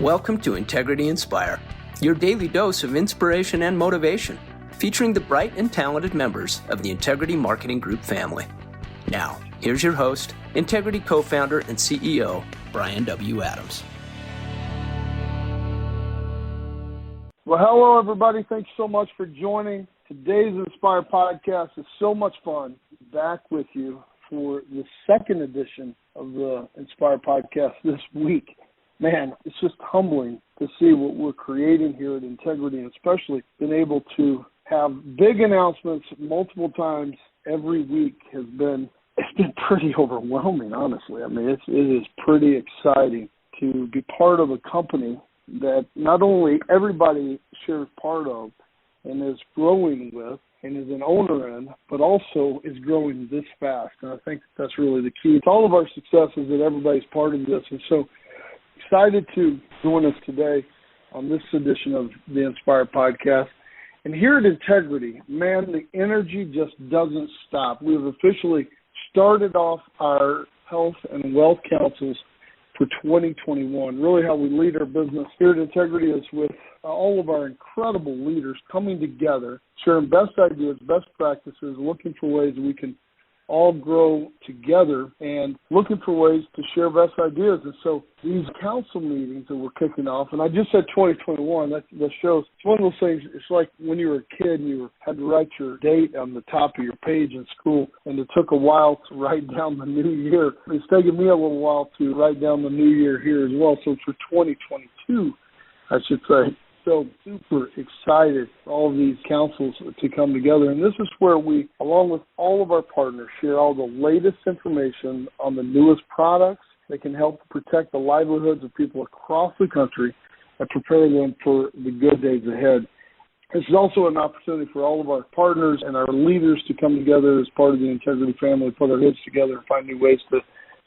Welcome to Integrity Inspire, your daily dose of inspiration and motivation, featuring the bright and talented members of the Integrity Marketing Group family. Now, here's your host, Integrity co-founder and CEO, Brian W. Adams. Well, hello, everybody. Thanks so much for joining. Today's Inspire podcast is so much fun. Back with you for the second edition of the Inspire podcast this week. Man, it's just humbling to see what we're creating here at Integrity, and especially being able to have big announcements multiple times every week it's been pretty overwhelming, honestly. I mean, it is pretty exciting to be part of a company that not only everybody shares part of and is growing with and is an owner in, but also is growing this fast. And I think that's really the key. It's all of our successes that everybody's part of this. And so excited to join us today on this edition of the Inspire podcast. And here at Integrity, man, the energy just doesn't stop. We have officially started off our health and wealth councils for 2021. Really how we lead our business here at Integrity is with all of our incredible leaders coming together, sharing best ideas, best practices, looking for ways we can all grow together and looking for ways to share best ideas. And so these council meetings that we're kicking off, and I just said 2021, that shows, it's one of those things, it's like when you were a kid and you had to write your date on the top of your page in school, and it took a while to write down the new year. It's taken me a little while to write down the new year here as well. So for 2022, I should say. So super excited for all of these councils to come together. And this is where we, along with all of our partners, share all the latest information on the newest products that can help protect the livelihoods of people across the country and prepare them for the good days ahead. This is also an opportunity for all of our partners and our leaders to come together as part of the Integrity family, put our heads together and find new ways to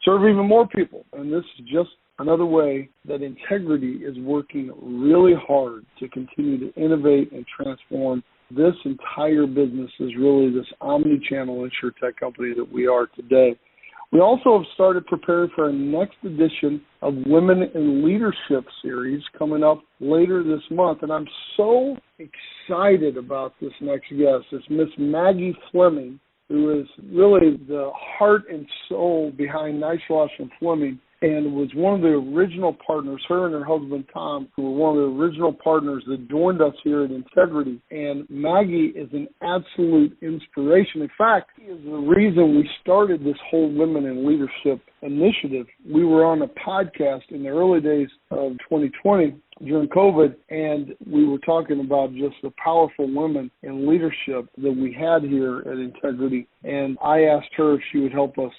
serve even more people. And this is just another way that Integrity is working really hard to continue to innovate and transform this entire business is really this omni-channel insurtech company that we are today. We also have started preparing for our next edition of Women in Leadership series coming up later this month. And I'm so excited about this next guest. It's Miss Maggie Fleming, who is really the heart and soul behind Neislosh and Fleming, and was one of the original partners, her and her husband Tom, who were one of the original partners that joined us here at Integrity. And Maggie is an absolute inspiration. In fact, she is the reason we started this whole Women in Leadership initiative. We were on a podcast in the early days of 2020 during COVID, and we were talking about just the powerful women in leadership that we had here at Integrity. And I asked her if she would help us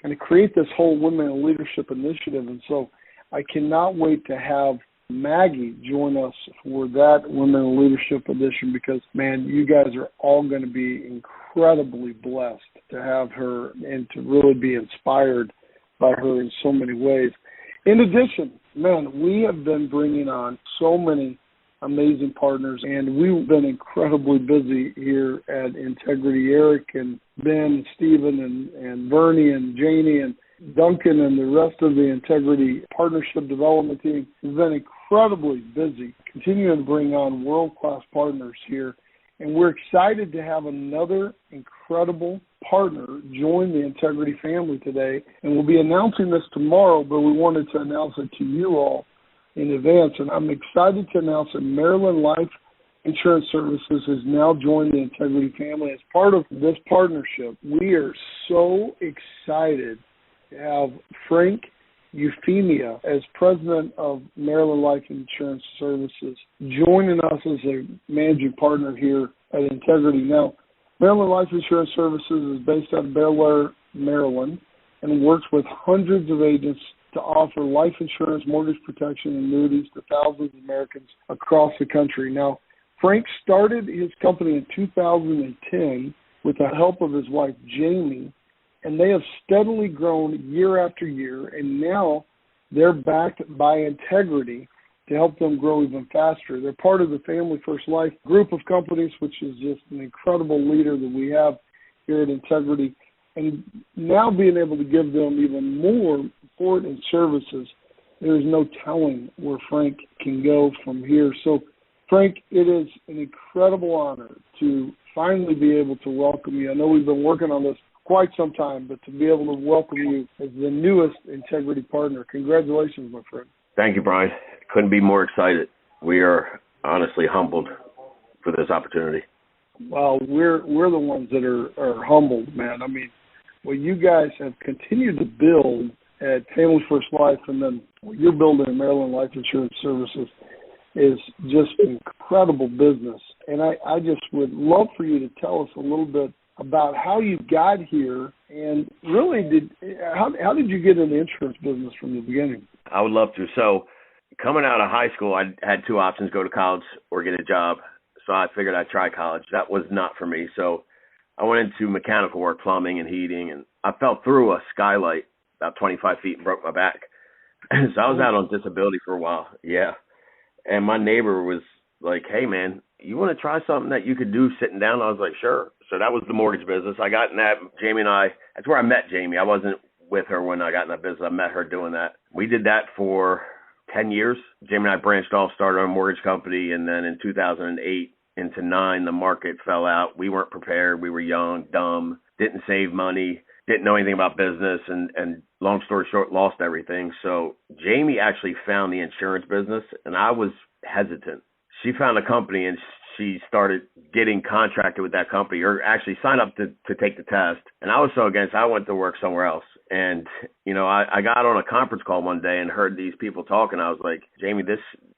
and to create this whole Women in Leadership initiative. And so I cannot wait to have Maggie join us for that Women in Leadership edition because, man, you guys are all going to be incredibly blessed to have her and to really be inspired by her in so many ways. In addition, man, we have been bringing on so many amazing partners, and we've been incredibly busy here at Integrity. Eric and Ben and Stephen and Bernie and Janie and Duncan and the rest of the Integrity Partnership Development team have been incredibly busy, continuing to bring on world-class partners here. And we're excited to have another incredible partner join the Integrity family today. And we'll be announcing this tomorrow, but we wanted to announce it to you all in advance. And I'm excited to announce that Maryland Life Insurance Services has now joined the Integrity family. As part of this partnership, we are so excited to have Frank Eufemia as president of Maryland Life Insurance Services joining us as a managing partner here at Integrity. Now, Maryland Life Insurance Services is based out of Bel Air, Maryland, and works with hundreds of agents to offer life insurance, mortgage protection, and annuities to thousands of Americans across the country. Now, Frank started his company in 2010 with the help of his wife, Jamie, and they have steadily grown year after year, and now they're backed by Integrity to help them grow even faster. They're part of the Family First Life group of companies, which is just an incredible leader that we have here at Integrity. And now being able to give them even more support and services there's no telling where Frank can go from here. So, Frank, it is an incredible honor to finally be able to welcome you. I know we've been working on this quite some time, but to be able to welcome you as the newest Integrity partner, congratulations, my friend. Thank you, Brian. Couldn't be more excited. We are honestly humbled for this opportunity. Well, we're the ones that are humbled, man. I mean, what you guys have continued to build at Family First Life, and then what you're building in Maryland Life Insurance Services, is just incredible business. And I just would love for you to tell us a little bit about how you got here, and really how did you get in the insurance business from the beginning? I would love to. So coming out of high school, I had two options: go to college or get a job. So I figured I'd try college. That was not for me. So I went into mechanical work, plumbing and heating, and I fell through a skylight about 25 feet and broke my back. So I was out on disability for a while. Yeah. And my neighbor was like, hey, man, you want to try something that you could do sitting down? I was like, sure. So that was the mortgage business. I got in that. Jamie and I, that's where I met Jamie. I wasn't with her when I got in that business. I met her doing that. We did that for 10 years. Jamie and I branched off, started our mortgage company, and then in 2008 into 2009, the market fell out. We weren't prepared. We were young, dumb, didn't save money, didn't know anything about business, and long story short, lost everything. So Jamie actually found the insurance business, and I was hesitant. She found a company, and she started getting contracted with that company, or actually signed up to take the test. And I was so against, I went to work somewhere else. And, you know, I got on a conference call one day and heard these people talking. I was like, Jamie,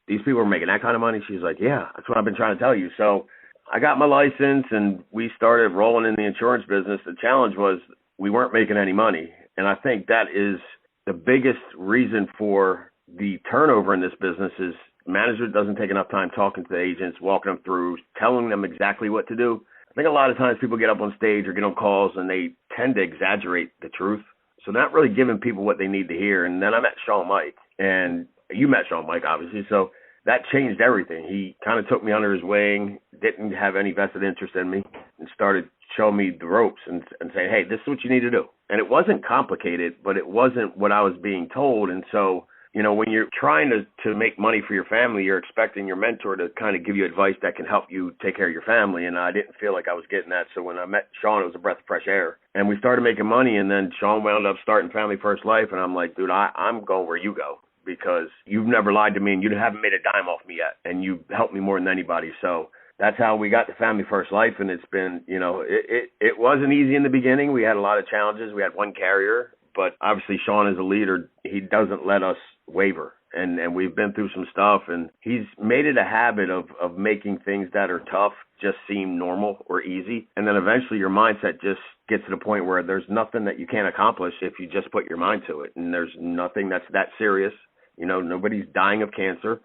these people are making that kind of money? She's like, yeah, that's what I've been trying to tell you. So I got my license, and we started rolling in the insurance business. The challenge was we weren't making any money. And I think that is the biggest reason for the turnover in this business is management doesn't take enough time talking to the agents, walking them through, telling them exactly what to do. I think a lot of times people get up on stage or get on calls and they tend to exaggerate the truth. So they're not really giving people what they need to hear. And then I met Sean Mike, and you met Sean Mike, obviously. So that changed everything. He kind of took me under his wing, didn't have any vested interest in me, and started showing me the ropes and saying, hey, this is what you need to do. And it wasn't complicated, but it wasn't what I was being told. And so, you know, when you're trying to make money for your family, you're expecting your mentor to kind of give you advice that can help you take care of your family. And I didn't feel like I was getting that. So when I met Sean, it was a breath of fresh air. And we started making money. And then Sean wound up starting Family First Life. And I'm like, dude, I'm going where you go, because you've never lied to me and you haven't made a dime off me yet. And you helped me more than anybody. So that's how we got to Family First Life. And it's been, you know, it wasn't easy in the beginning. We had a lot of challenges. We had one carrier. But obviously Sean is a leader. He doesn't let us waver. And we've been through some stuff, and he's made it a habit of making things that are tough just seem normal or easy. And then eventually your mindset just gets to the point where there's nothing that you can't accomplish if you just put your mind to it. And there's nothing that's that serious. You know, nobody's dying of cancer.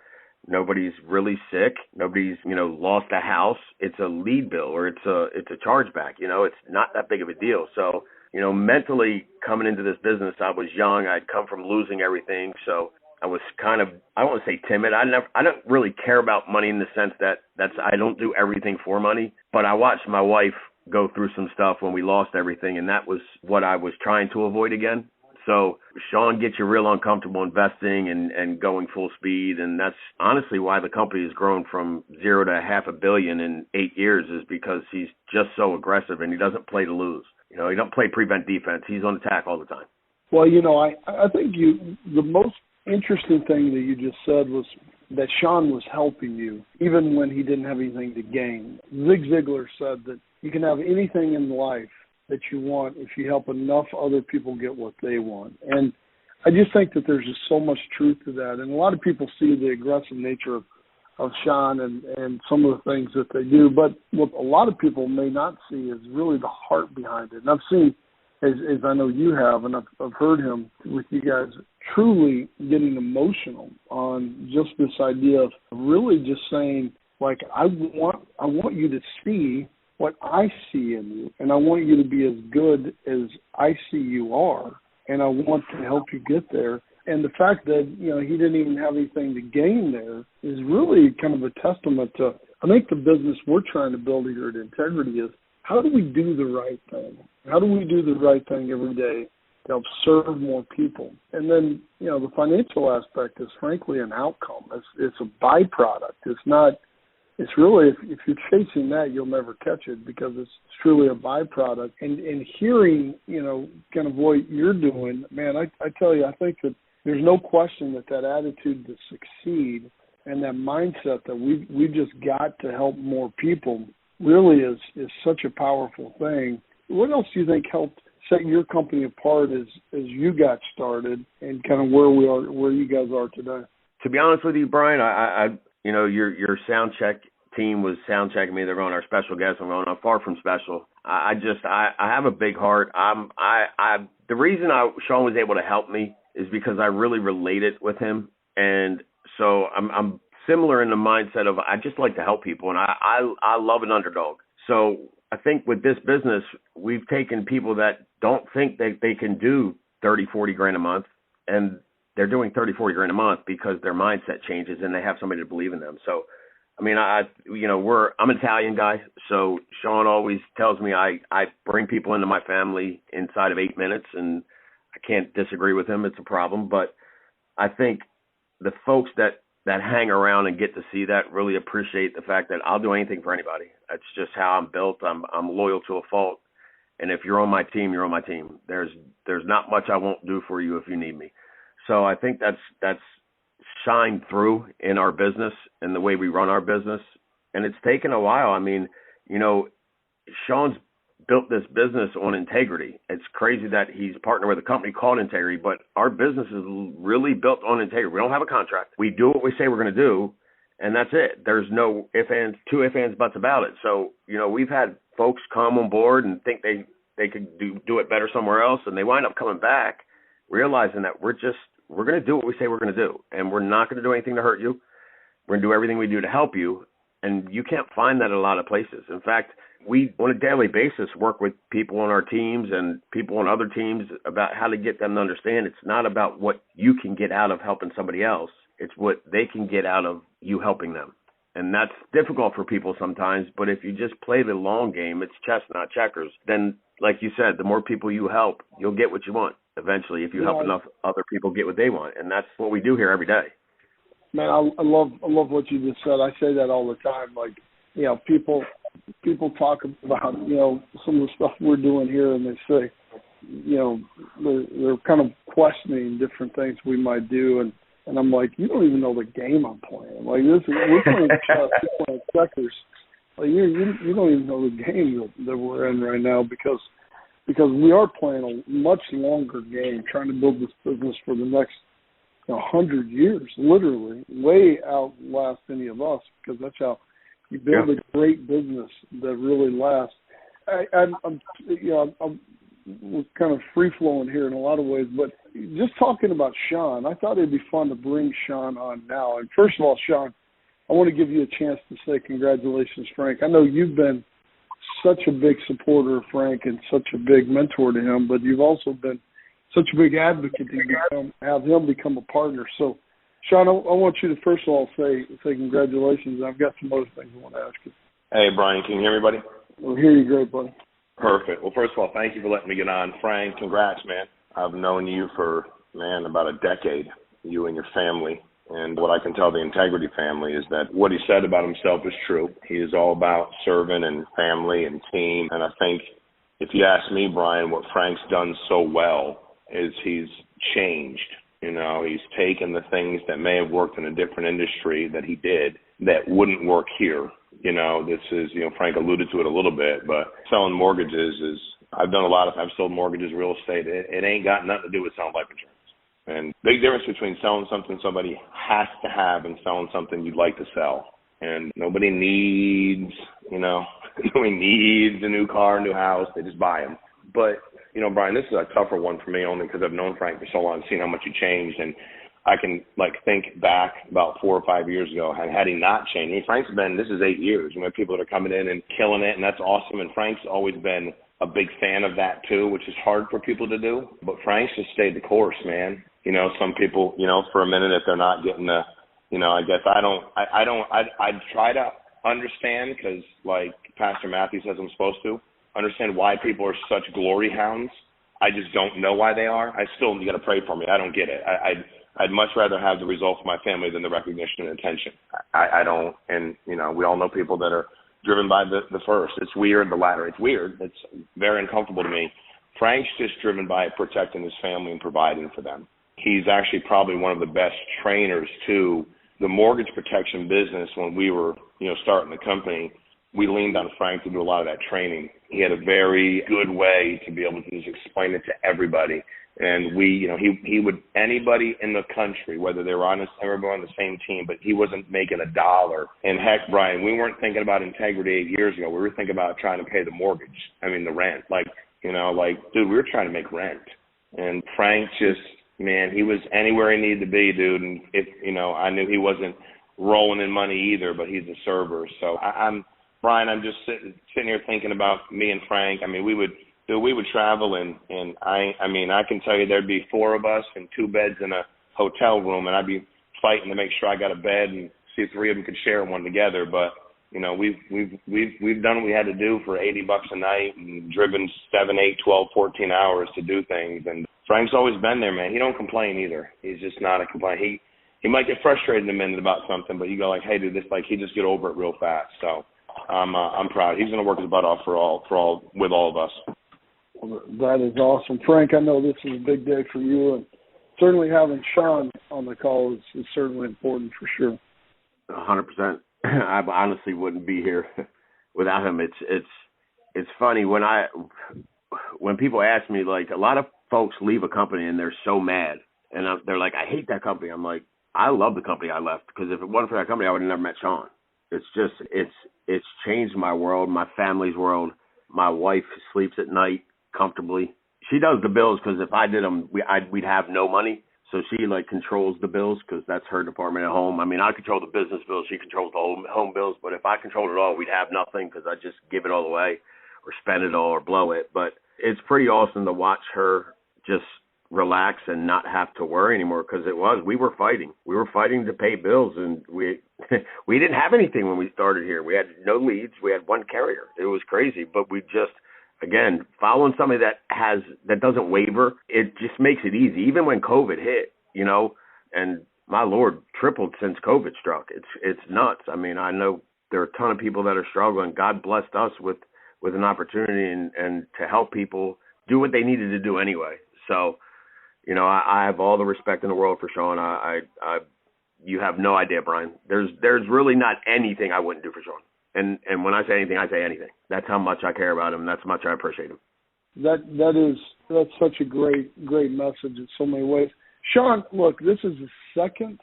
Nobody's really sick. Nobody's, you know, lost a house. It's a lead bill or it's a chargeback. You know, it's not that big of a deal. So, you know, mentally coming into this business, I was young. I'd come from losing everything. So I was kind of, I won't say timid. I don't really care about money in the sense that I don't do everything for money. But I watched my wife go through some stuff when we lost everything, and that was what I was trying to avoid again. So Sean gets you real uncomfortable investing and going full speed. And that's honestly why the company has grown from 0 to $500 million in 8 years, is because he's just so aggressive and he doesn't play to lose. You know, he don't play prevent defense. He's on attack all the time. Well, you know, I think the most interesting thing that you just said was that Sean was helping you even when he didn't have anything to gain. Zig Ziglar said that you can have anything in life that you want if you help enough other people get what they want. And I just think that there's just so much truth to that. And a lot of people see the aggressive nature of Sean and some of the things that they do. But what a lot of people may not see is really the heart behind it. And I've seen, as I know you have, and I've heard him with you guys, truly getting emotional on just this idea of really just saying, like, I want you to see what I see in you, and I want you to be as good as I see you are, and I want to help you get there. And the fact that, you know, he didn't even have anything to gain there is really kind of a testament to, I think, the business we're trying to build here at Integrity is, how do we do the right thing? How do we do the right thing every day to help serve more people. And then, the financial aspect is frankly an outcome. It's a byproduct. It's really, if you're chasing that, you'll never catch it because it's truly a byproduct. And hearing, kind of what you're doing, man, I tell you, I think that there's no question that attitude to succeed and that mindset that we just got to help more people really is such a powerful thing. What else do you think helped set your company apart as you got started and kind of where you guys are today? To be honest with you, Brian, I your sound check team was sound checking me. They're going, our special guest. I'm going, I'm far from special. I have a big heart. The reason Sean was able to help me is because I really related with him, and so I'm similar in the mindset of I just like to help people, and I love an underdog. So I think with this business, we've taken people that don't think that they can do 30, 40 grand a month, and they're doing 30, 40 grand a month because their mindset changes and they have somebody to believe in them. So, I mean, I'm an Italian guy, so Sean always tells me I bring people into my family inside of 8 minutes, and I can't disagree with him. It's a problem, but I think the folks that hang around and get to see that really appreciate the fact that I'll do anything for anybody. That's just how I'm built. I'm loyal to a fault. And if you're on my team, you're on my team. There's not much I won't do for you if you need me. So I think that's shined through in our business and the way we run our business. And it's taken a while. I mean, Sean's built this business on integrity. It's crazy that he's partnered with a company called Integrity, but our business is really built on integrity. We don't have a contract. We do what we say we're going to do, and that's it. There's no two ifs, ands, buts about it. So, we've had folks come on board and think they could do it better somewhere else, and they wind up coming back realizing that we're going to do what we say we're going to do, and we're not going to do anything to hurt you. We're going to do everything we do to help you, and you can't find that in a lot of places. In fact, we, on a daily basis, work with people on our teams and people on other teams about how to get them to understand it's not about what you can get out of helping somebody else. It's what they can get out of you helping them. And that's difficult for people sometimes, but if you just play the long game, it's chess, not checkers, then, like you said, the more people you help, you'll get what you want eventually if you help enough other people get what they want. And that's what we do here every day. Man, I love what you just said. I say that all the time. Like, people talk about, some of the stuff we're doing here, and they say, they're kind of questioning different things we might do, and I'm like, you don't even know the game I'm playing. Like, we're playing chess, we're playing checkers. Like, you don't even know the game that we're in right now because we are playing a much longer game, trying to build this business for the next 100 years, literally, way outlast any of us, because that's how you build a great business that really lasts. I'm kind of free-flowing here in a lot of ways, but just talking about Sean, I thought it'd be fun to bring Sean on now. And first of all, Sean, I want to give you a chance to say congratulations, Frank. I know you've been such a big supporter of Frank and such a big mentor to him, but you've also been such a big advocate to have him become a partner. So, Sean, I want you to first of all say congratulations. I've got some other things I want to ask you. Hey, Brian, can you hear me, buddy? We'll hear you great, buddy. Perfect. Well, first of all, thank you for letting me get on. Frank, congrats, man. I've known you for, about a decade, you and your family. And what I can tell the Integrity family is that what he said about himself is true. He is all about serving and family and team. And I think if you ask me, Brian, what Frank's done so well is he's changed. He's taken the things that may have worked in a different industry that he did that wouldn't work here. This is, Frank alluded to it a little bit, but selling mortgages is, I've sold mortgages, real estate. It ain't got nothing to do with selling life insurance. And big difference between selling something somebody has to have and selling something you'd like to sell. And nobody needs, nobody needs a new car, a new house. They just buy them. But, Brian, this is a tougher one for me only because I've known Frank for so long and seen how much he changed. And I can, think back about 4 or 5 years ago, and had he not changed, this is 8 years. We have people that are coming in and killing it, and that's awesome. And Frank's always been a big fan of that too, which is hard for people to do. But Frank's just stayed the course, man. Some people, for a minute, if they're not getting the, I guess I try to understand because, like Pastor Matthew says I'm supposed to, understand why people are such glory hounds. I just don't know why they are. I still, you got to pray for me. I don't get it. I'd much rather have the result for my family than the recognition and attention. I don't, and, you know, we all know people that are driven by the first. It's weird, the latter. It's weird. It's very uncomfortable to me. Frank's just driven by protecting his family and providing for them. He's actually probably one of the best trainers to the mortgage protection business. When we were, you know, starting the company, we leaned on Frank to do a lot of that training. He had a very good way to be able to just explain it to everybody. And we, you know, he would, anybody in the country, whether they were on everyone on the same team, but he wasn't making a dollar. And heck, Brian, we weren't thinking about integrity 8 years ago. We were thinking about trying to pay the mortgage. I mean, the rent. Like, you know, like, dude, we were trying to make rent. And Frank just, man, he was anywhere he needed to be, dude. And if, you know, I knew he wasn't rolling in money either, but he's a server. So Brian, I'm just sitting here thinking about me and Frank. I mean, we would travel, and I mean, I can tell you there'd be 4 of us in 2 beds in a hotel room, and I'd be fighting to make sure I got a bed and see if 3 of them could share one together. But you know, we've done what we had to do for $80 a night and driven 7, 8, 12, 14 hours to do things. And Frank's always been there, man. He don't complain either. He's just not a complaint. He might get frustrated in a minute about something, but you go like, hey, dude, this, like, he just get over it real fast. So I'm proud. He's going to work his butt off with all of us. Well, that is awesome. Frank, I know this is a big day for you, and certainly having Sean on the call is certainly important for sure. 100%. I honestly wouldn't be here without him. It's funny when people ask me, like, a lot of folks leave a company and they're so mad, and they're like, I hate that company. I'm like, I love the company I left, because if it wasn't for that company, I would have never met Sean. It's just, it's changed my world, my family's world. My wife sleeps at night comfortably. She does the bills, because if I did them, we'd have no money. So she, like, controls the bills, because that's her department at home. I mean, I control the business bills. She controls the home bills. But if I controlled it all, we'd have nothing, because I just give it all away or spend it all or blow it. But it's pretty awesome to watch her just relax and not have to worry anymore, because we were fighting. We were fighting to pay bills, and we didn't have anything when we started here. We had no leads. We had 1 carrier. It was crazy, but we just, again, following somebody that doesn't waver, it just makes it easy. Even when COVID hit, you know, and my Lord, tripled since COVID struck. It's nuts. I mean, I know there are a ton of people that are struggling. God blessed us with an opportunity and to help people do what they needed to do anyway. So, you know, I have all the respect in the world for Sean. You have no idea, Brian. There's really not anything I wouldn't do for Sean. And when I say anything, I say anything. That's how much I care about him. That's how much I appreciate him. That's such a great message in so many ways. Sean, look, this is the second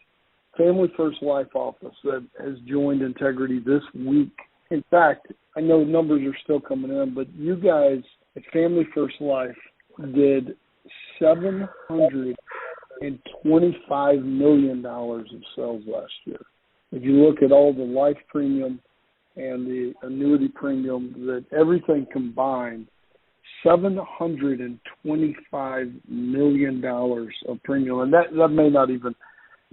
Family First Life office that has joined Integrity this week. In fact, I know numbers are still coming in, but you guys at Family First Life did $725 million of sales last year. If you look at all the life premium and the annuity premium, that everything combined, $725 million of premium. And that may not even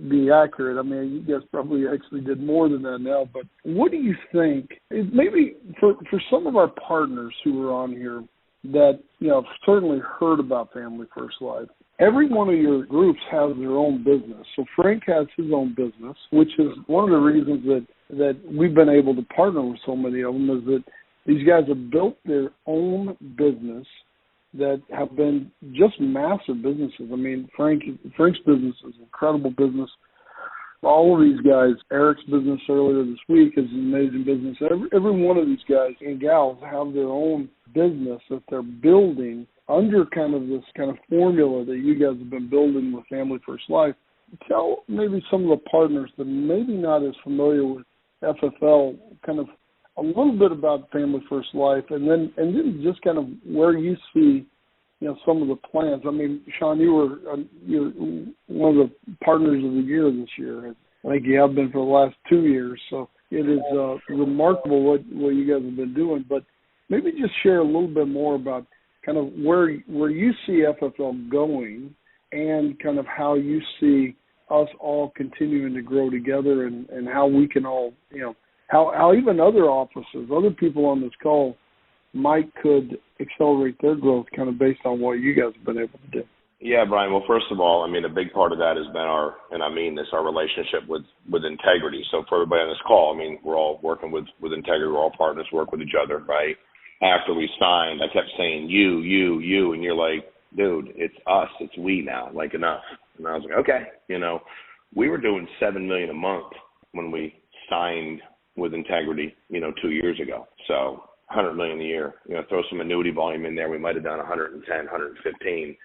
be accurate. I mean, you guys probably actually did more than that now. But what do you think, maybe for some of our partners who are on here that, you know, have certainly heard about Family First Life, every one of your groups has their own business. So Frank has his own business, which is one of the reasons that we've been able to partner with so many of them, is that these guys have built their own business that have been just massive businesses. I mean, Frank's business is an incredible business. All of these guys, Eric's business earlier this week is an amazing business. Every one of these guys and gals have their own business that they're building under kind of this kind of formula that you guys have been building with Family First Life. Tell maybe some of the partners that maybe not as familiar with FFL kind of a little bit about Family First Life, and then just kind of where you see, you know, some of the plans. I mean, Sean, you're one of the partners of the year this year. I think you have been for the last 2 years. So it is remarkable what you guys have been doing. But maybe just share a little bit more about kind of where you see FFL going, and kind of how you see us all continuing to grow together, and how we can all, you know, how even other offices, other people on this call might could accelerate their growth kind of based on what you guys have been able to do? Yeah, Brian. Well, first of all, I mean, a big part of that has been and I mean this, our relationship with Integrity. So for everybody on this call, I mean, we're all working with Integrity. We're all partners, work with each other, right? After we signed, I kept saying you, and you're like, dude, it's us, it's we now, like enough. And I was like, okay, we were doing $7 million a month when we signed with Integrity, 2 years ago. So $100 million a year. Throw some annuity volume in there, we might have done 110, 115.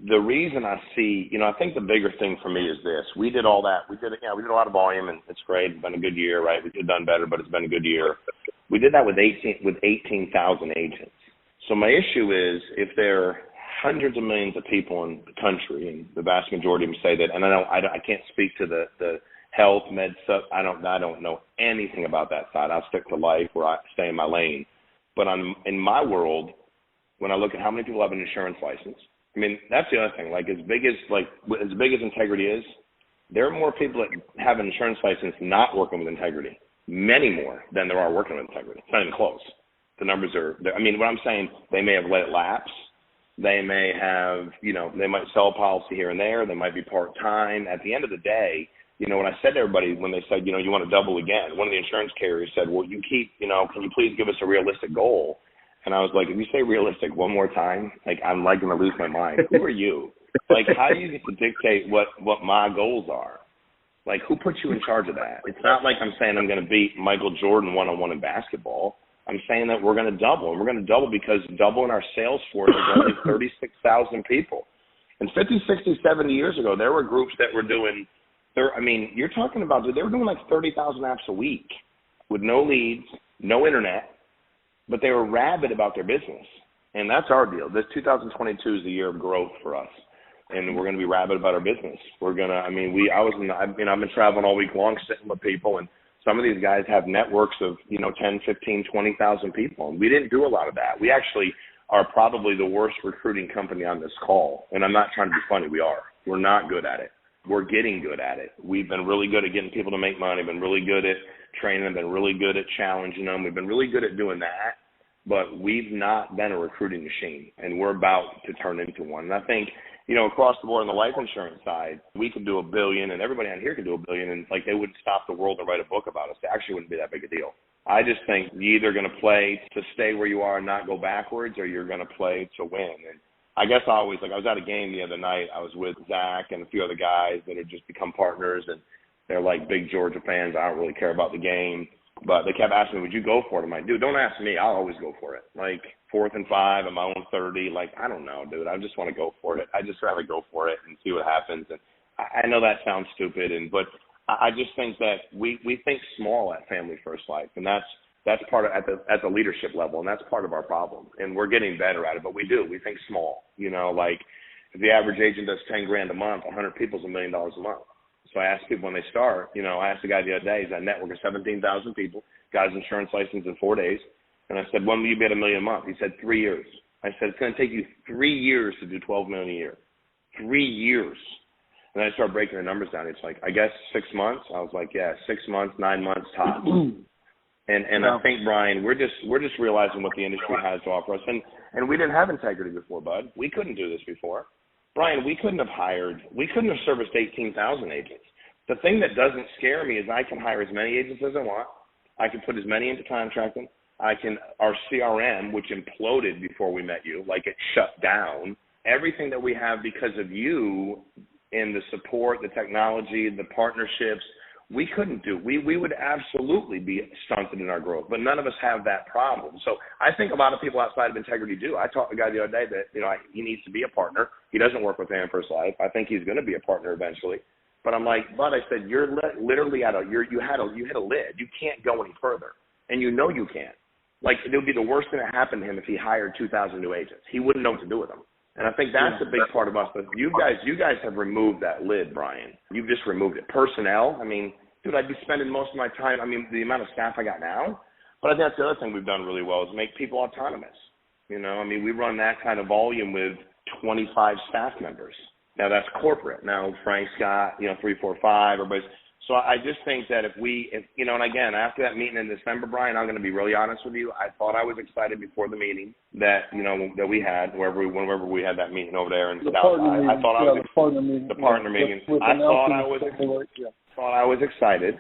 The reason I see, I think the bigger thing for me is this. We did all that. We did a lot of volume, and it's great. It's been a good year, right? We could have done better, but it's been a good year. We did that with 18,000 agents. So my issue is if there are hundreds of millions of people in the country, and the vast majority of them say that, and I can't speak to the health, med stuff. I don't know anything about that side. I'll stick to life where I stay in my lane. But in my world, when I look at how many people have an insurance license, I mean, that's the other thing. Like as big as Integrity is, there are more people that have an insurance license not working with Integrity, many more than there are working with Integrity. It's not even close. The numbers are, I mean, what I'm saying, they may have let it lapse. They may have, they might sell a policy here and there. They might be part-time. At the end of the day, when I said to everybody, when they said, you want to double again, one of the insurance carriers said, well, can you please give us a realistic goal? And I was like, if you say realistic one more time, like I'm like going to lose my mind. Who are you? Like, how do you get to dictate what my goals are? Like, who put you in charge of that? It's not like I'm saying I'm going to beat Michael Jordan one-on-one in basketball. I'm saying that we're going to double. And we're going to double because doubling our sales force is only 36,000 people. And 50, 60, 70 years ago, there were groups that were doing, you're talking about, they were doing like 30,000 apps a week with no leads, no internet. But they were rabid about their business, and that's our deal. This 2022 is the year of growth for us, and we're going to be rabid about our business. We're going to, I've been traveling all week long sitting with people, and some of these guys have networks of, 10, 15, 20,000 people, and we didn't do a lot of that. We actually are probably the worst recruiting company on this call, and I'm not trying to be funny. We are. We're not good at it. We're getting good at it. We've been really good at getting people to make money, been really good at training them, been really good at challenging them. We've been really good at doing that, but we've not been a recruiting machine, and we're about to turn into one. And I think, across the board on the life insurance side, we could do $1 billion, and everybody on here could do $1 billion, and they wouldn't stop the world to write a book about us. It actually wouldn't be that big a deal. I just think you're either going to play to stay where you are and not go backwards, or you're going to play to win. And I guess I was at a game the other night. I was with Zach and a few other guys that had just become partners, and they're like big Georgia fans. I don't really care about the game. But they kept asking me, would you go for it? I'm like, dude, don't ask me. I'll always go for it. Like 4th and 5 at my own 30. Like, I don't know, dude. I just want to go for it. I just rather go for it and see what happens. And I know that sounds stupid, but I just think that we think small at Family First Life, and that's part of at the leadership level, and that's part of our problem. And we're getting better at it, but we do. We think small. Like if the average agent does $10,000 a month, 100 people is $1 million a month. So I ask people when they start, I asked the guy the other day, he's at a network of 17,000 people, got his insurance license in 4 days. And I said, when will you be at $1 million a month? He said, 3 years. I said, it's going to take you 3 years to do $12 million a year. 3 years. And I started breaking the numbers down. It's like, I guess 6 months. I was like, yeah, 6 months, 9 months tops. And I think, Brian, we're just realizing what the industry has to offer us. And we didn't have Integrity before, bud. We couldn't do this before. Brian, we couldn't have serviced 18,000 agents. The thing that doesn't scare me is I can hire as many agents as I want. I can put as many into contracting. Our CRM, which imploded before we met you, like it shut down. Everything that we have because of you and the support, the technology, the partnerships, we couldn't do. We would absolutely be stunted in our growth, but none of us have that problem. So I think a lot of people outside of Integrity do. I talked to a guy the other day that, he needs to be a partner. He doesn't work with Family First Life. I think he's going to be a partner eventually. But I'm like, bud, I said, you're literally you hit a lid. You can't go any further. And you can't. Like, it would be the worst thing that happened to him if he hired 2,000 new agents. He wouldn't know what to do with them. And I think that's a big part of us. But you guys have removed that lid, Brian. You've just removed it. Personnel, dude, I'd be spending most of my time, the amount of staff I got now. But I think that's the other thing we've done really well is make people autonomous. We run that kind of volume with 25 staff members. Now, that's corporate. Now, Frank's got, 3, 4, 5, everybody's. So I just think that if and again, after that meeting in December, Brian, I'm going to be really honest with you. I thought I was excited before the meeting that we had, whenever we had that meeting over there in South. I thought I was the partner meeting. The partner meeting. I thought I was excited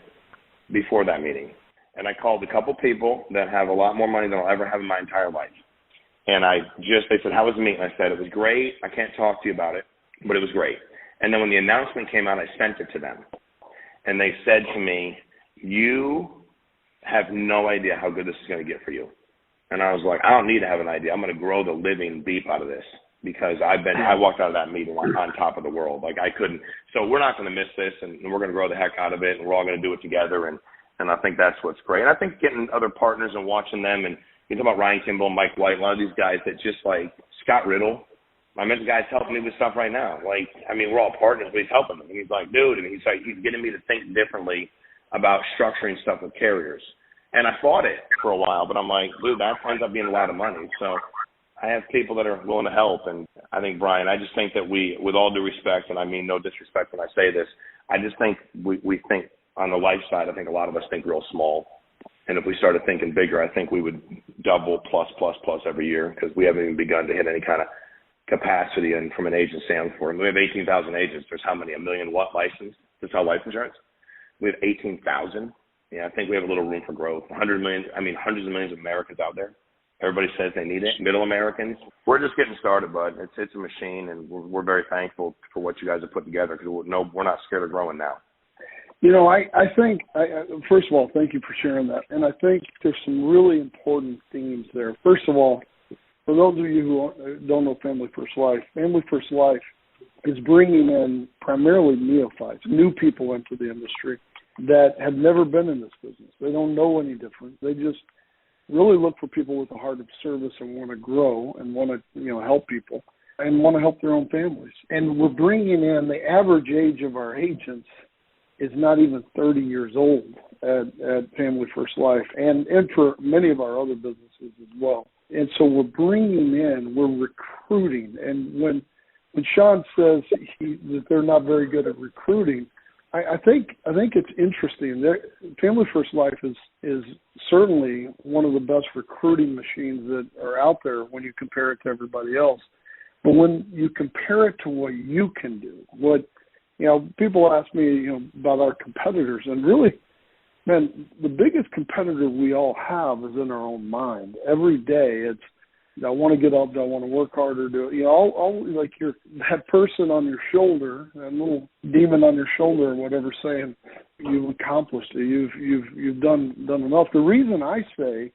before that meeting. And I called a couple people that have a lot more money than I'll ever have in my entire life. And they said, how was the meeting? I said, it was great. I can't talk to you about it, but it was great. And then when the announcement came out, I sent it to them. And they said to me, you have no idea how good this is going to get for you. And I was like, I don't need to have an idea. I'm going to grow the living beep out of this because I walked out of that meeting on top of the world. Like I couldn't. So we're not going to miss this, and we're going to grow the heck out of it, and we're all going to do it together. And I think that's what's great. And I think getting other partners and watching them, and you talk about Ryan Kimball, Mike White, a lot of these guys that just like Scott Riddle. My mentor guy's helping me with stuff right now. Like, I mean, we're all partners, but he's helping me. And he's like, dude, and he's getting me to think differently about structuring stuff with carriers. And I fought it for a while, but I'm like, dude, that ends up being a lot of money. So I have people that are willing to help. And I think, Brian, I just think that we, with all due respect, and I mean no disrespect when I say this, I just think we think on the life side, I think a lot of us think real small. And if we started thinking bigger, I think we would double plus every year because we haven't even begun to hit any kind of capacity and from an agent standpoint. We have 18,000 agents. There's how many? 1 million what licensed to sell life insurance? We have 18,000. Yeah, I think we have a little room for growth. 100 million, hundreds of millions of Americans out there. Everybody says they need it. Middle Americans. We're just getting started, bud. It's a machine, and we're very thankful for what you guys have put together because we're not scared of growing now. I think, first of all, thank you for sharing that. And I think there's some really important themes there. First of all, for those of you who don't know Family First Life is bringing in primarily neophytes, new people into the industry that have never been in this business. They don't know any different. They just really look for people with a heart of service and want to grow and want to, help people and want to help their own families. And we're bringing in the average age of our agents is not even 30 years old at Family First Life and for many of our other businesses as well. And so we're recruiting. And when Sean says that they're not very good at recruiting, I think it's interesting. Family First Life is certainly one of the best recruiting machines that are out there when you compare it to everybody else. But when you compare it to what you can do, people ask me, about our competitors, and really, man, the biggest competitor we all have is in our own mind. Every day, it's, do I want to get up? Do I want to work harder? Like that person on your shoulder, that little demon on your shoulder, or whatever, saying you've accomplished it. You've done enough. The reason I say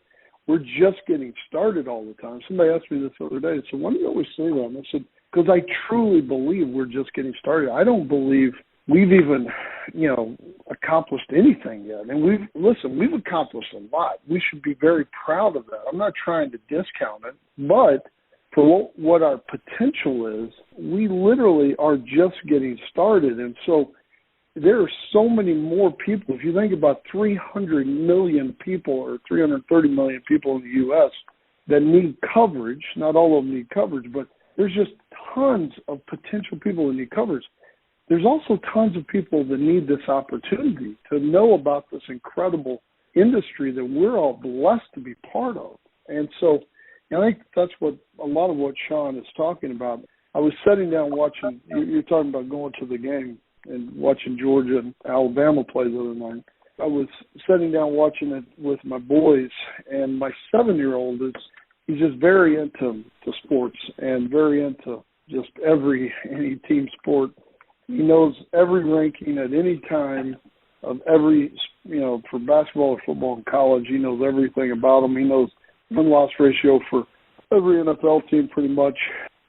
we're just getting started all the time. Somebody asked me this the other day. So why do you always say that? And I said, because I truly believe we're just getting started. I don't believe we've even, accomplished anything yet. And we've accomplished a lot. We should be very proud of that. I'm not trying to discount it, but for what our potential is, we literally are just getting started. And so there are so many more people. If you think about 300 million people or 330 million people in the U.S. that need coverage, not all of them need coverage, but there's just tons of potential people that need coverage. There's also tons of people that need this opportunity to know about this incredible industry that we're all blessed to be part of. And so I think that's what a lot of what Sean is talking about. I was sitting down watching, you're talking about going to the game and watching Georgia and Alabama play the other night. I was sitting down watching it with my boys, and my 7-year-old he's just very into sports and very into just any team sport. He knows every ranking at any time of every, for basketball or football in college. He knows everything about them. He knows win-loss ratio for every NFL team pretty much,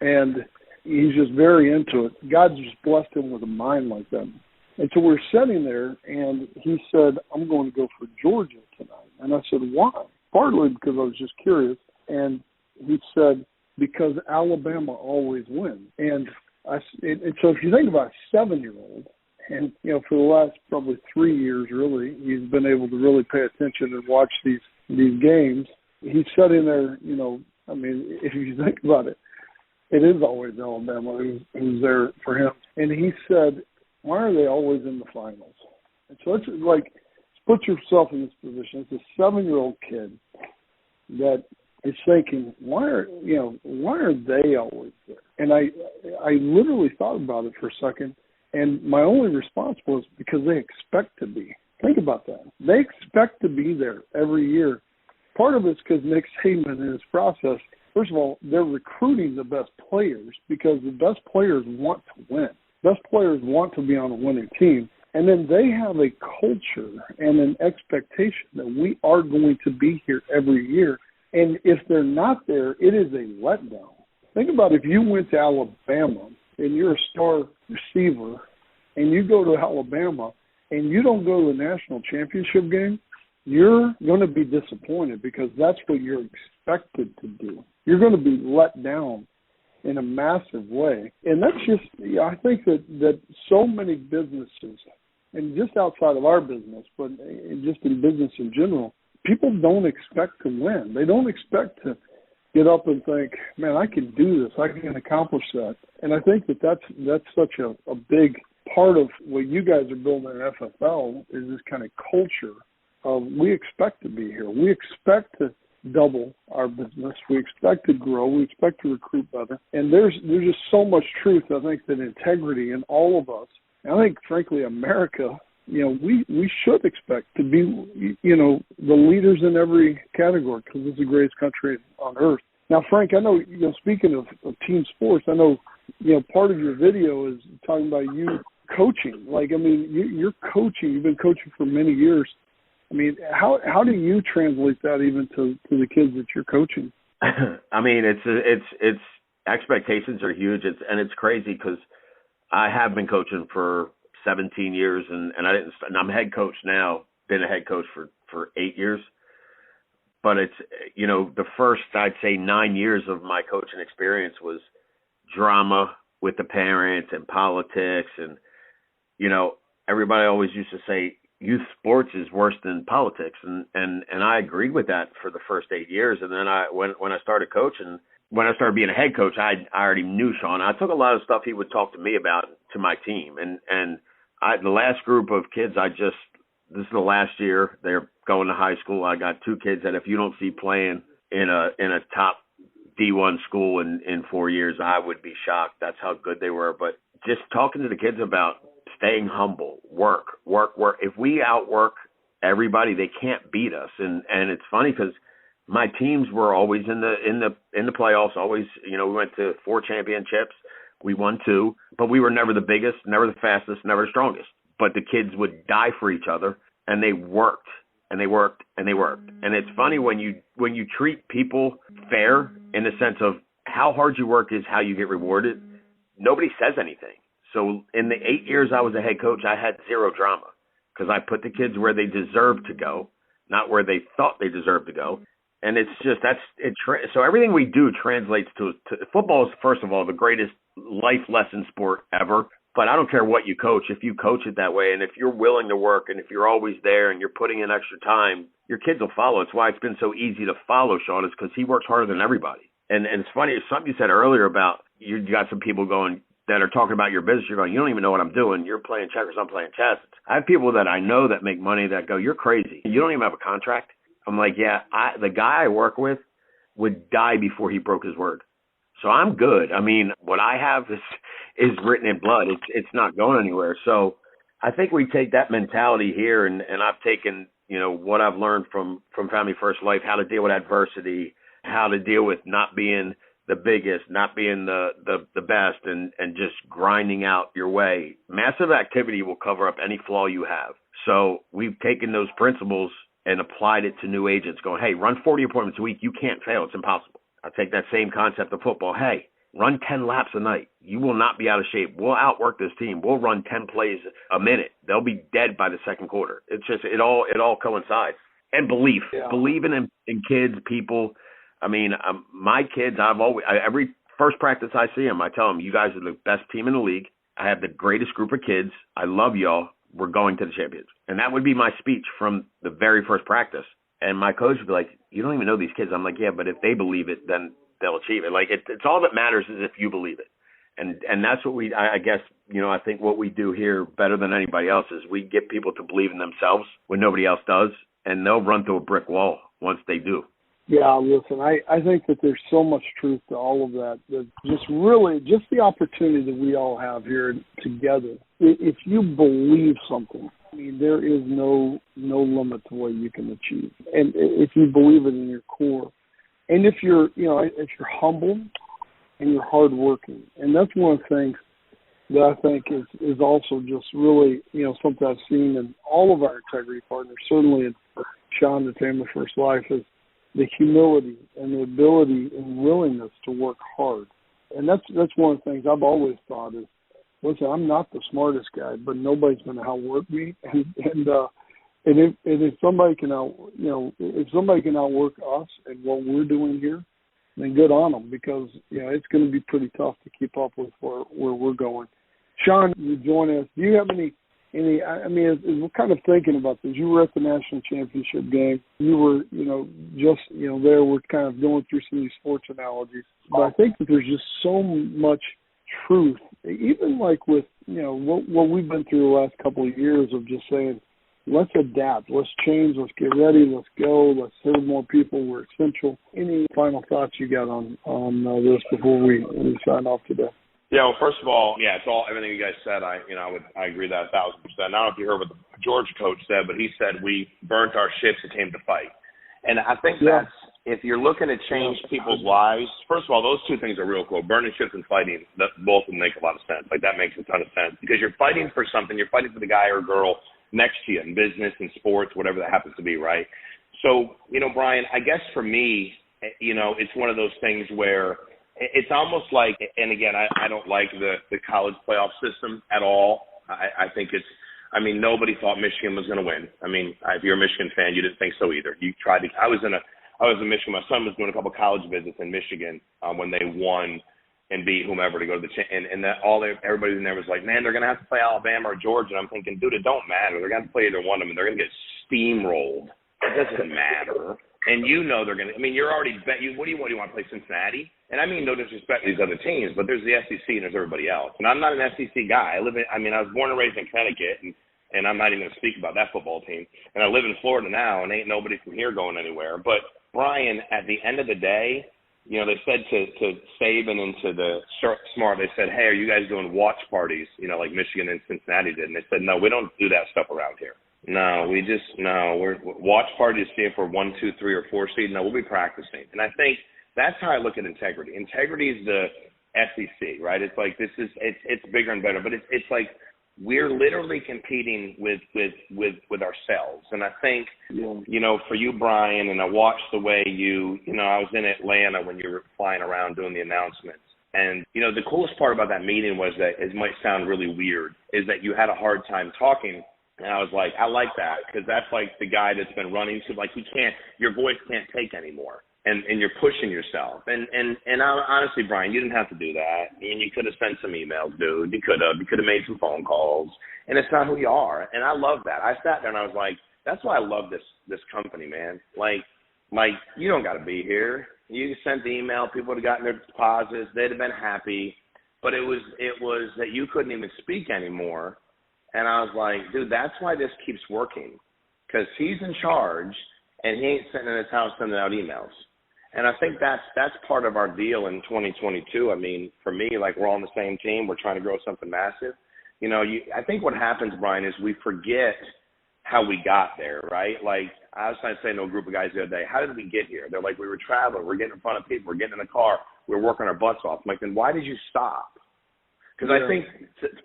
and he's just very into it. God's just blessed him with a mind like that. And so we're sitting there, and he said, I'm going to go for Georgia tonight. And I said, why? Partly because I was just curious. And he said, because Alabama always wins. And so if you think about a 7-year-old, and, for the last probably 3 years, really, he's been able to really pay attention and watch these games. He's sitting there, if you think about it, it is always Alabama who's there for him. And he said, why are they always in the finals? So let's put yourself in this position. It's a 7-year-old kid that is thinking, why are they always there? And I literally thought about it for a second, and my only response was because they expect to be. Think about that. They expect to be there every year. Part of it's because Nick Saban in his process, first of all, they're recruiting the best players because the best players want to win. Best players want to be on a winning team. And then they have a culture and an expectation that we are going to be here every year. And if they're not there, it is a letdown. Think about if you went to Alabama and you're a star receiver and you go to Alabama and you don't go to the national championship game, you're going to be disappointed because that's what you're expected to do. You're going to be let down in a massive way. And that's just, I think that so many businesses, and just outside of our business, but just in business in general, people don't expect to win. They don't expect to get up and think, man, I can do this. I can accomplish that. And I think that's such a big part of what you guys are building at FFL is this kind of culture of we expect to be here. We expect to double our business. We expect to grow. We expect to recruit better. And there's just so much truth, I think, that integrity in all of us. I think, frankly, America, we should expect to be, the leaders in every category because it's the greatest country on earth. Now, Frank, I know, speaking of team sports, I know, part of your video is talking about you coaching. You're coaching. You've been coaching for many years. I mean, how do you translate that even to the kids that you're coaching? I mean, it's expectations are huge. It's crazy because I have been coaching for 17 years, and I'm a head coach now. Been a head coach for 8 years, but it's the first I'd say 9 years of my coaching experience was drama with the parents and politics, and everybody always used to say youth sports is worse than politics, and I agreed with that for the first 8 years, and then when I started coaching. When I started being a head coach, I already knew Sean. I took a lot of stuff he would talk to me about to my team. And the last group of kids, this is the last year. They're going to high school. I got 2 kids that if you don't see playing in a top D1 school in 4 years, I would be shocked. That's how good they were. But just talking to the kids about staying humble, work. If we outwork everybody, they can't beat us. And it's funny because my teams were always in the playoffs. Always, we went to 4 championships. We won 2, but we were never the biggest, never the fastest, never the strongest. But the kids would die for each other, and they worked, and they worked, and they worked. And it's funny when you treat people fair in the sense of how hard you work is how you get rewarded. Nobody says anything. So in the 8 years I was a head coach, I had 0 drama because I put the kids where they deserved to go, not where they thought they deserved to go. And it's just so everything we do translates to football is, first of all, the greatest life lesson sport ever. But I don't care what you coach. If you coach it that way, and if you're willing to work, and if you're always there, and you're putting in extra time, your kids will follow. It's why it's been so easy to follow Sean, is because he works harder than everybody. And it's funny, something you said earlier about you got some people going that are talking about your business. You're going, you don't even know what I'm doing. You're playing checkers, I'm playing chess. I have people that I know that make money that go, you're crazy. You don't even have a contract. I'm like, yeah, the guy I work with would die before he broke his word. So I'm good. I mean, what I have is written in blood. It's not going anywhere. So I think we take that mentality here, and I've taken, what I've learned from Family First Life, how to deal with adversity, how to deal with not being the biggest, not being the best, and just grinding out your way. Massive activity will cover up any flaw you have. So we've taken those principles and applied it to new agents going, hey, run 40 appointments a week. You can't fail. It's impossible. I take that same concept of football. Hey, run 10 laps a night. You will not be out of shape. We'll outwork this team. We'll run 10 plays a minute. They'll be dead by the second quarter. It's just, it all coincides. And belief, believing in kids, people. I mean, my kids, every first practice I see them, I tell them, you guys are the best team in the league. I have the greatest group of kids. I love y'all. We're going to the champions. And that would be my speech from the very first practice. And my coach would be like, you don't even know these kids. I'm like, yeah, but if they believe it, then they'll achieve it. Like, it's all that matters is if you believe it. And that's what I guess, I think what we do here better than anybody else is we get people to believe in themselves when nobody else does, and they'll run through a brick wall once they do. Yeah, listen, I think that there's so much truth to all of that. That just the opportunity that we all have here together. If you believe something, I mean, there is no limit to what you can achieve. And if you believe it in your core, and if you're humble and you're hardworking, and that's one of the things that I think is also just really, something I've seen in all of our integrity partners, certainly in Sean, the Family First Life, is the humility and the ability and willingness to work hard. And that's one of the things I've always thought is, listen, I'm not the smartest guy, but nobody's going to outwork me. And if somebody can outwork us and what we're doing here, then good on them, because it's going to be pretty tough to keep up with where we're going. Sean, you join us. Do you have any? I mean, as we're kind of thinking about this, you were at the national championship game. You were, there. We're kind of going through some of these sports analogies, but I think that there's just so much truth, even like with what we've been through the last couple of years of just saying, let's adapt, let's change, let's get ready, let's go, let's serve more people. We're essential. Any final thoughts you got on this before we sign off today? Yeah, well, first of all, it's all everything you guys said. I agree with that 1,000%. I don't know if you heard what the Georgia coach said, but he said we burnt our ships and came to fight. And I think that's, if you're looking to change people's lives, first of all, those two things are real cool. Burning ships and fighting, both of them make a lot of sense. Like, that makes a ton of sense, because you're fighting for something. You're fighting for the guy or girl next to you in business and sports, whatever that happens to be, right? So, Brian, I guess for me, it's one of those things where it's almost like, and again, I don't like the college playoff system at all. I think nobody thought Michigan was going to win. I mean, if you're a Michigan fan, you didn't think so either. You tried to. I was in Michigan. My son was doing a couple college visits in Michigan when they won and beat whomever to go to the and that everybody in there was like, man, they're going to have to play Alabama or Georgia. And I'm thinking, dude, it don't matter. They're going to have to play either one of them, and they're going to get steamrolled. It doesn't matter. And they're going to. I mean, you're already bet. What do you want? Do you want to play Cincinnati? And I mean, no disrespect to these other teams, but there's the SEC and there's everybody else. And I'm not an SEC guy. I was born and raised in Connecticut, and I'm not even going to speak about that football team. And I live in Florida now, and ain't nobody from here going anywhere. But Brian, at the end of the day, they said to Saban and to the Smart, they said, hey, are you guys doing watch parties? Like Michigan and Cincinnati did. And they said, no, we don't do that stuff around here. No, we're watch parties, see if we're 1, 2, 3, or 4 seed. No, we'll be practicing. And I think that's how I look at integrity. Integrity is the SEC, right? It's like it's bigger and better, but it's like we're literally competing with ourselves. And I think, for you, Brian, and I watched the way I was in Atlanta when you were flying around doing the announcements. And, the coolest part about that meeting was that, it might sound really weird, is that you had a hard time talking. And I was like, I like that, because that's like the guy that's been running to, like, your voice can't take anymore. And you're pushing yourself. And honestly, Brian, you didn't have to do that. I mean, you could have sent some emails, dude. You could have made some phone calls. And it's not who you are. And I love that. I sat there and I was like, that's why I love this company, man. Like you don't got to be here. You sent the email, people would have gotten their deposits, they'd have been happy. But it was that you couldn't even speak anymore. And I was like, dude, that's why this keeps working, because he's in charge and he ain't sitting in his house sending out emails. And I think that's part of our deal in 2022. I mean, for me, like, we're all on the same team. We're trying to grow something massive. I think what happens, Brian, is we forget how we got there, right? Like, I was trying to say to a group of guys the other day, how did we get here? They're like, we were traveling. We're getting in front of people. We're getting in the car. We're working our butts off. I'm like, then why did you stop? Because I think,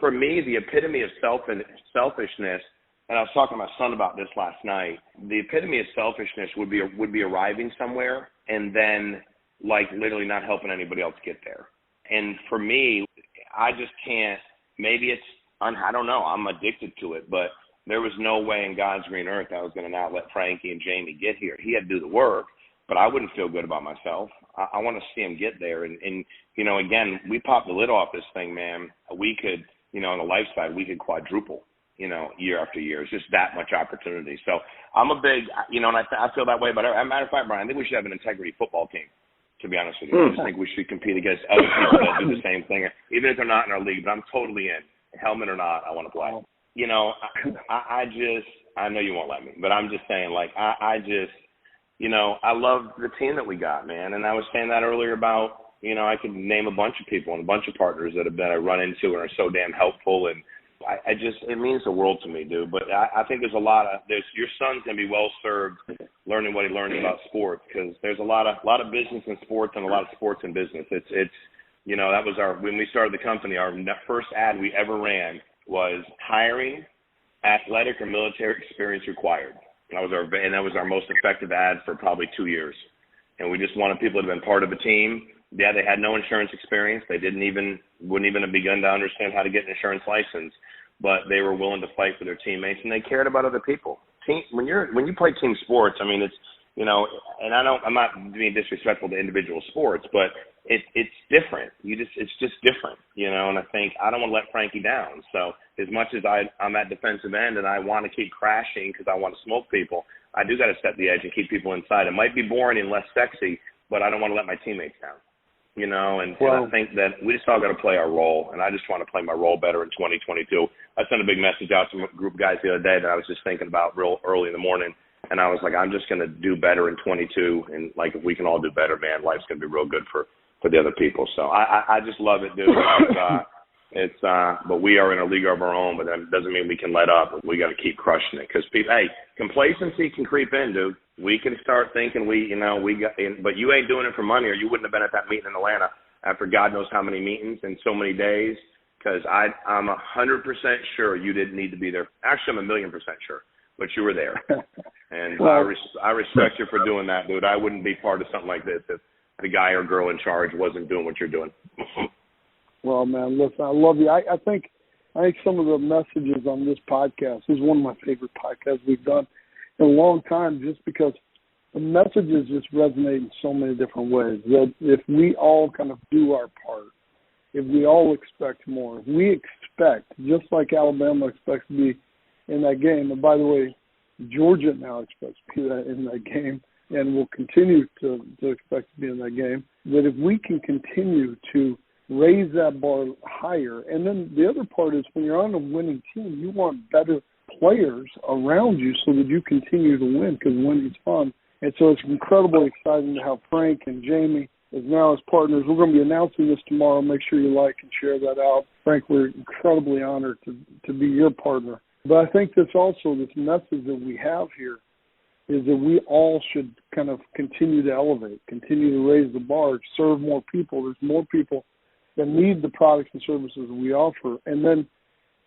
for me, the epitome of selfishness, and I was talking to my son about this last night, the epitome of selfishness would be arriving somewhere and then, like, literally not helping anybody else get there. And for me, I just can't, maybe it's, I don't know, I'm addicted to it, but there was no way in God's green earth I was going to not let Frankie and Jamie get here. He had to do the work, but I wouldn't feel good about myself. I want to see him get there. And again, we popped the lid off this thing, man. We could, on the life side, we could quadruple, year after year. It's just that much opportunity. So I'm a big, and I feel that way. But as a matter of fact, Brian, I think we should have an integrity football team. to be honest with you. I just think we should compete against other people that do the same thing, even if they're not in our league. But I'm totally in. Helmet or not, I want to play. You know, I know you won't let me, but I'm just saying, like, I love the team that we got, man. And I was saying that earlier about, you know, I could name a bunch of people and a bunch of partners that I run into and are so damn helpful. And it means the world to me, dude. But I think there's your son's going to be well served learning what he learned about sports, because there's a lot of business in sports and a lot of sports in business. It's you know, that was when we started the company, our first ad we ever ran was hiring athletic or military experience required. That was our most effective ad for probably 2 years. And we just wanted people to have been part of a team. Yeah, they had no insurance experience. They wouldn't even have begun to understand how to get an insurance license, but they were willing to fight for their teammates, and they cared about other people. When you play team sports, I mean, it's, you know, and I'm not being disrespectful to individual sports, but it's different. It's just different, you know. And I think I don't want to let Frankie down. So as much as I'm at defensive end and I want to keep crashing because I want to smoke people, I do got to set the edge and keep people inside. It might be boring and less sexy, but I don't want to let my teammates down, you know. And I think that we just all got to play our role, and I just want to play my role better in 2022. I sent a big message out to a group of guys the other day that I was just thinking about real early in the morning. And I was like, I'm just going to do better in 22. And, like, if we can all do better, man, life's going to be real good for the other people. So I just love it, dude. But we are in a league of our own, but that doesn't mean we can let up. We got to keep crushing it, because complacency can creep in, dude. We can start thinking but you ain't doing it for money, or you wouldn't have been at that meeting in Atlanta after God knows how many meetings in so many days, because I'm 100% sure you didn't need to be there. Actually, I'm 1,000,000% sure. But you were there, and I respect you for doing that, dude. I wouldn't be part of something like this if the guy or girl in charge wasn't doing what you're doing. Well, man, listen, I love you. I think some of the messages on this podcast is one of my favorite podcasts we've done in a long time, just because the messages just resonate in so many different ways. That if we all kind of do our part, if we all expect more, if we expect, just like Alabama expects to be in that game. And by the way, Georgia now expects to be in that game, and will continue to expect to be in that game. That if we can continue to raise that bar higher, and then the other part is, when you're on a winning team, you want better players around you so that you continue to win, because winning's fun. And so it's incredibly exciting to have Frank and Jamie as now as partners. We're going to be announcing this tomorrow. Make sure you like and share that out. Frank, we're incredibly honored to be your partner. But I think this message that we have here is that we all should kind of continue to elevate, continue to raise the bar, serve more people. There's more people that need the products and services that we offer. And then,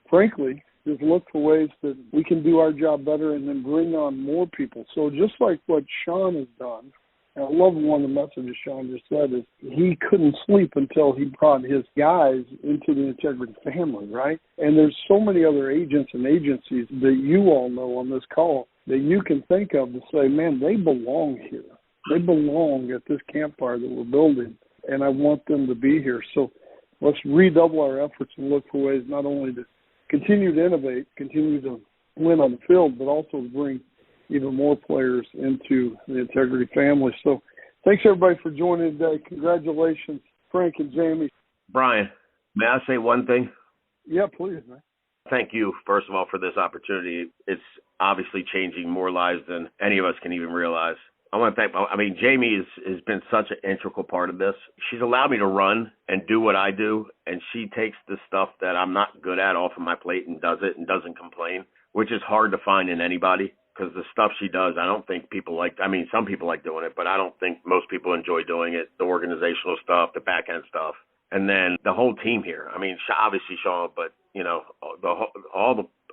frankly, just look for ways that we can do our job better and then bring on more people. So just like what Sean has done, and I love one of the messages Sean just said, is he couldn't sleep until he brought his guys into the Integrity family, right? And there's so many other agents and agencies that you all know on this call that you can think of to say, man, they belong here. They belong at this campfire that we're building, and I want them to be here. So let's redouble our efforts and look for ways not only to continue to innovate, continue to win on the field, but also to bring even more players into the Integrity family. So thanks, everybody, for joining today. Congratulations, Frank and Jamie. Brian, may I say one thing? Yeah, please, man. Thank you, first of all, for this opportunity. It's obviously changing more lives than any of us can even realize. I want to thank, Jamie has been such an integral part of this. She's allowed me to run and do what I do, and she takes the stuff that I'm not good at off of my plate and does it and doesn't complain, which is hard to find in anybody, because the stuff she does, I don't think people like. Some people like doing it, but I don't think most people enjoy doing it, the organizational stuff, the back-end stuff. And then the whole team here. Obviously Sean, but,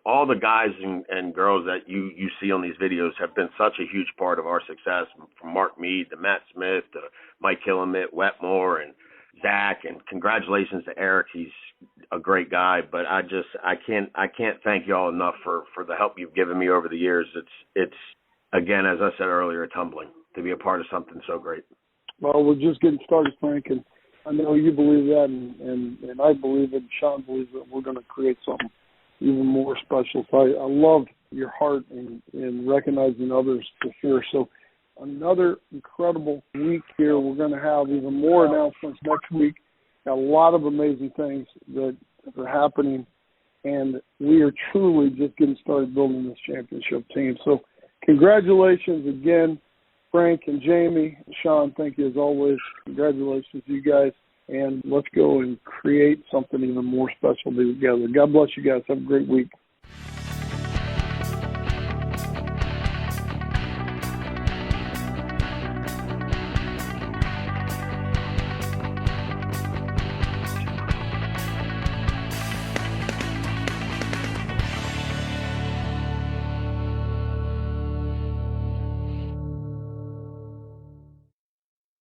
all the guys and girls that you see on these videos have been such a huge part of our success, from Mark Mead to Matt Smith to Mike Hillamit, Wetmore, and Zach. And congratulations to Eric. He's a great guy, but I can't thank y'all enough for the help you've given me over the years. It's again, as I said earlier, it's humbling to be a part of something so great. Well, we're just getting started, Frank, and I know you believe that, and I believe it, and Sean believes that we're going to create something even more special. So I love your heart in recognizing others, for sure. So another incredible week here. We're going to have even more announcements next week. Got a lot of amazing things that are happening, and we are truly just getting started building this championship team. So congratulations again, Frank and Jamie. Sean, thank you as always. Congratulations to you guys, and let's go and create something even more special together. God bless you guys. Have a great week.